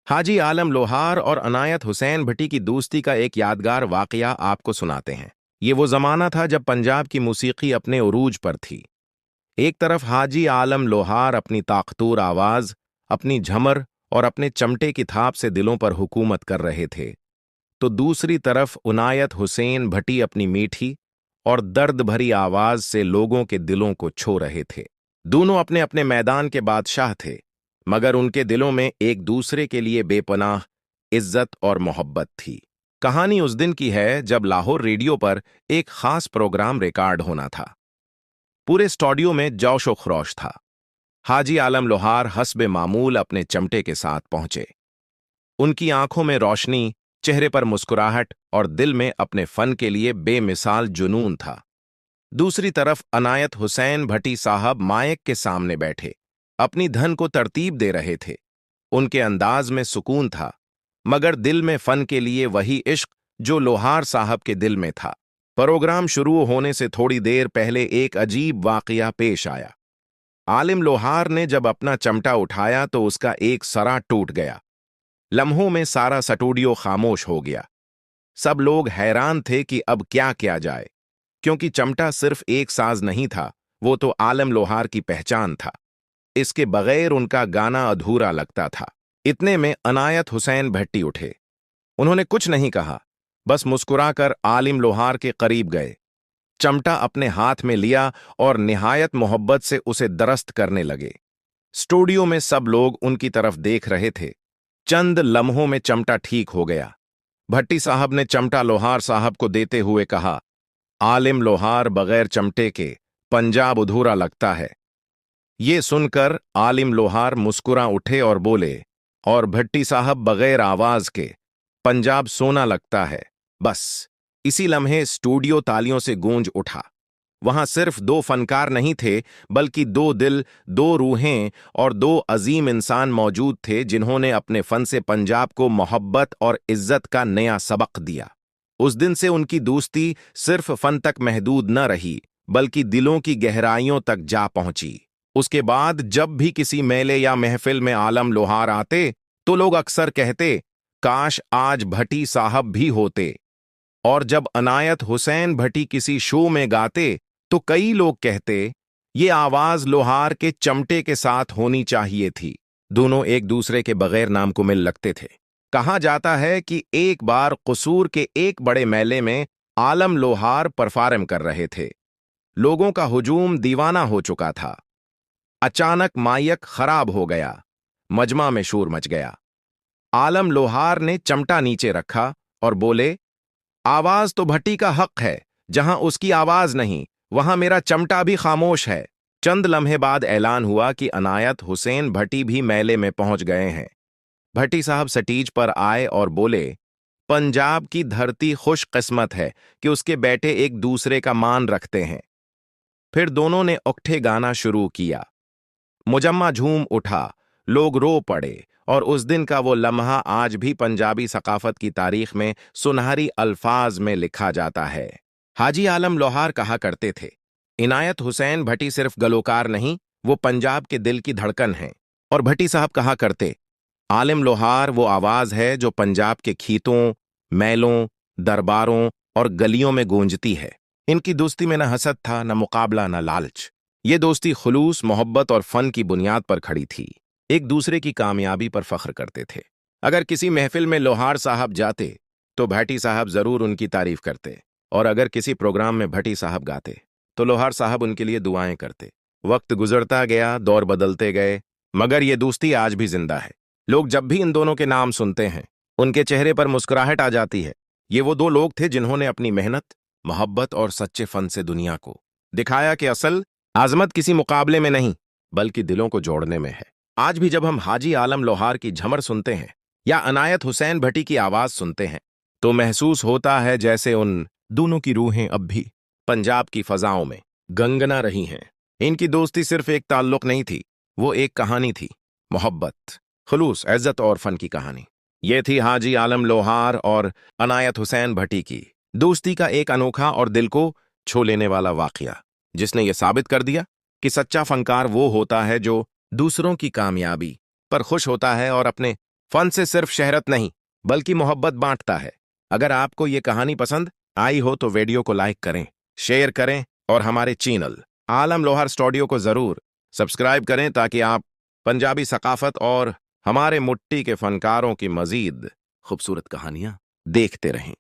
हाजी आलम लोहार और अनायत हुसैन भट्टी की दोस्ती का एक यादगार वाकया आपको सुनाते हैं। ये वो जमाना था जब पंजाब की मौसीकी अपने उरूज पर थी। एक तरफ हाजी आलम लोहार अपनी ताकतूर आवाज, अपनी झमर और अपने चमटे की थाप से दिलों पर हुकूमत कर रहे थे, तो दूसरी तरफ अनायत हुसैन भट्टी अपनी मीठी और दर्द भरी आवाज से लोगों के दिलों को छू रहे थे। दोनों अपने अपने मैदान के बादशाह थे, मगर उनके दिलों में एक दूसरे के लिए बेपनाह इज्जत और मोहब्बत थी। कहानी उस दिन की है जब लाहौर रेडियो पर एक खास प्रोग्राम रिकॉर्ड होना था। पूरे स्टूडियो में जोश व खरोश था। हाजी आलम लोहार हस्बे मामूल अपने चमटे के साथ पहुंचे। उनकी आंखों में रोशनी, चेहरे पर मुस्कुराहट और दिल में अपने फन के लिए बेमिसाल जुनून था। दूसरी तरफ अनायत हुसैन भट्टी साहब माइक के सामने बैठे अपनी धन को तरतीब दे रहे थे। उनके अंदाज में सुकून था, मगर दिल में फन के लिए वही इश्क जो लोहार साहब के दिल में था। प्रोग्राम शुरू होने से थोड़ी देर पहले एक अजीब वाकया पेश आया। आलिम लोहार ने जब अपना चमटा उठाया तो उसका एक सरा टूट गया। लम्हों में सारा स्टूडियो खामोश हो गया। सब लोग हैरान थे कि अब क्या किया जाए, क्योंकि चमटा सिर्फ एक साज नहीं था, वो तो आलम लोहार की पहचान था। इसके बगैर उनका गाना अधूरा लगता था। इतने में अनायत हुसैन भट्टी उठे। उन्होंने कुछ नहीं कहा, बस मुस्कुराकर आलिम लोहार के करीब गए, चमटा अपने हाथ में लिया और निहायत मोहब्बत से उसे दरस्त करने लगे। स्टूडियो में सब लोग उनकी तरफ देख रहे थे। चंद लम्हों में चमटा ठीक हो गया। भट्टी साहब ने चमटा लोहार साहब को देते हुए कहा, आलिम लोहार, बगैर चमटे के पंजाब अधूरा लगता है। ये सुनकर आलिम लोहार मुस्कुरा उठे और बोले, और भट्टी साहब, बगैर आवाज के पंजाब सोना लगता है। बस इसी लम्हे स्टूडियो तालियों से गूंज उठा। वहां सिर्फ दो फनकार नहीं थे, बल्कि दो दिल, दो रूहें और दो अजीम इंसान मौजूद थे, जिन्होंने अपने फन से पंजाब को मोहब्बत और इज्जत का नया सबक दिया। उस दिन से उनकी दोस्ती सिर्फ फन तक महदूद न रही, बल्कि दिलों की गहराइयों तक जा पहुंची। उसके बाद जब भी किसी मेले या महफिल में आलम लोहार आते, तो लोग अक्सर कहते, काश आज भट्टी साहब भी होते। और जब अनायत हुसैन भट्टी किसी शो में गाते, तो कई लोग कहते, ये आवाज लोहार के चमटे के साथ होनी चाहिए थी। दोनों एक दूसरे के बगैर नाम को मिल लगते थे। कहा जाता है कि एक बार कसूर के एक बड़े मेले में आलम लोहार परफॉर्म कर रहे थे। लोगों का हुजूम दीवाना हो चुका था। अचानक माइक खराब हो गया। मजमा में शोर मच गया। आलम लोहार ने चमटा नीचे रखा और बोले, आवाज तो भट्टी का हक है, जहां उसकी आवाज नहीं, वहां मेरा चमटा भी खामोश है। चंद लम्हे बाद ऐलान हुआ कि अनायत हुसैन भट्टी भी मेले में पहुंच गए हैं। भट्टी साहब स्टेज पर आए और बोले, पंजाब की धरती खुशकिस्मत है कि उसके बेटे एक दूसरे का मान रखते हैं। फिर दोनों ने उक्ठे गाना शुरू किया। मुजम्मा झूम उठा, लोग रो पड़े, और उस दिन का वो लम्हा आज भी पंजाबी सकाफत की तारीख में सुनहरी अल्फाज में लिखा जाता है। हाजी आलम लोहार कहा करते थे, इनायत हुसैन भट्टी सिर्फ गलोकार नहीं, वो पंजाब के दिल की धड़कन है। और भट्टी साहब कहा करते, आलिम लोहार वो आवाज है जो पंजाब के खीतों, मेलों, दरबारों और गलियों में गूंजती है। इनकी दोस्ती में न हसद था, न मुकाबला, न लालच। ये दोस्ती खुलूस, मोहब्बत और फन की बुनियाद पर खड़ी थी। एक दूसरे की कामयाबी पर फख्र करते थे। अगर किसी महफिल में लोहार साहब जाते, तो भट्टी साहब जरूर उनकी तारीफ करते, और अगर किसी प्रोग्राम में भट्टी साहब गाते, तो लोहार साहब उनके लिए दुआएं करते। वक्त गुजरता गया, दौर बदलते गए, मगर ये दोस्ती आज भी जिंदा है। लोग जब भी इन दोनों के नाम सुनते हैं, उनके चेहरे पर मुस्कुराहट आ जाती है। ये वो दो लोग थे जिन्होंने अपनी मेहनत, मोहब्बत और सच्चे फन से दुनिया को दिखाया कि असल आजमत किसी मुकाबले में नहीं, बल्कि दिलों को जोड़ने में है। आज भी जब हम हाजी आलम लोहार की झमर सुनते हैं या अनायत हुसैन भट्टी की आवाज सुनते हैं, तो महसूस होता है जैसे उन दोनों की रूहें अब भी पंजाब की फजाओं में गंगना रही हैं। इनकी दोस्ती सिर्फ एक ताल्लुक नहीं थी, वो एक कहानी थी, मोहब्बत, खुलूस, इज्जत और फन की कहानी। ये थी हाजी आलम लोहार और अनायत हुसैन भट्टी की दोस्ती का एक अनोखा और दिल को छू लेने वाला वाकया, जिसने ये साबित कर दिया कि सच्चा फनकार वो होता है जो दूसरों की कामयाबी पर खुश होता है और अपने फन से सिर्फ शहरत नहीं बल्कि मोहब्बत बांटता है। अगर आपको ये कहानी पसंद आई हो तो वीडियो को लाइक करें, शेयर करें और हमारे चैनल आलम लोहार स्टूडियो को जरूर सब्सक्राइब करें ताकि आप पंजाबी सकाफत और हमारे मुट्ठी के फनकारों की मजीद खूबसूरत कहानियां देखते रहें।